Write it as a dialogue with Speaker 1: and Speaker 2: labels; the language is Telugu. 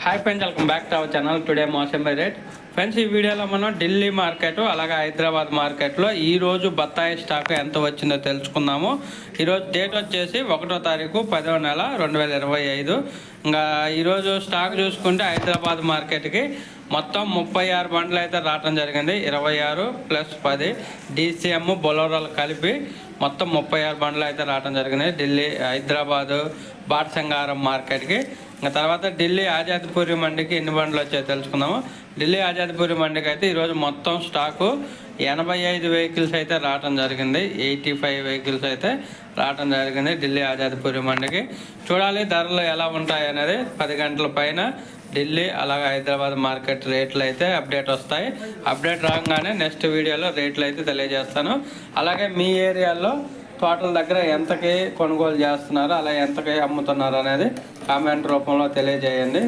Speaker 1: Hi friends, welcome back to our channel. Today మోసం బై రేట్. ఫ్రెండ్స్, ఈ వీడియోలో మనం ఢిల్లీ మార్కెట్ అలాగే హైదరాబాద్ మార్కెట్లో ఈరోజు బత్తాయి స్టాక్ ఎంత వచ్చిందో తెలుసుకుందాము. ఈరోజు డేట్ వచ్చేసి 1వ తారీఖు 10వ నెల 2025. ఇంకా ఈరోజు స్టాక్ చూసుకుంటే హైదరాబాద్ మార్కెట్కి మొత్తం 36 బండ్లు అయితే రావడం జరిగింది. 26 + 10 DCM బొలోరాలు కలిపి మొత్తం 36 బండ్లు అయితే రావడం జరిగింది ఢిల్లీ హైదరాబాదు బాటసింగారం మార్కెట్కి. ఇంకా తర్వాత ఢిల్లీ ఆజాద్పూరి మండికి ఎన్ని బండ్లు వచ్చాయో తెలుసుకుందాము. ఢిల్లీ ఆజాద్పూరి మండికి అయితే ఈరోజు మొత్తం స్టాకు 85 వెహికల్స్ అయితే రావడం జరిగింది. 85 వెహికల్స్ అయితే రావడం జరిగింది ఢిల్లీ ఆజాద్పూరి మండికి. చూడాలి ధరలు ఎలా ఉంటాయి అనేది 10 గంటల పైన ఢిల్లీ అలాగే హైదరాబాద్ మార్కెట్ రేట్లు అయితే అప్డేట్ వస్తాయి. అప్డేట్ రాగానే నెక్స్ట్ వీడియోలో రేట్లు అయితే తెలియజేస్తాను. అలాగే మీ ఏరియాలో టోటల్ దగ్గర ఎంతకి కొనుగోలు చేస్తున్నారు, అలా ఎంతకి అమ్ముతున్నారు అనేది కామెంట్ రూపంలో తెలియజేయండి.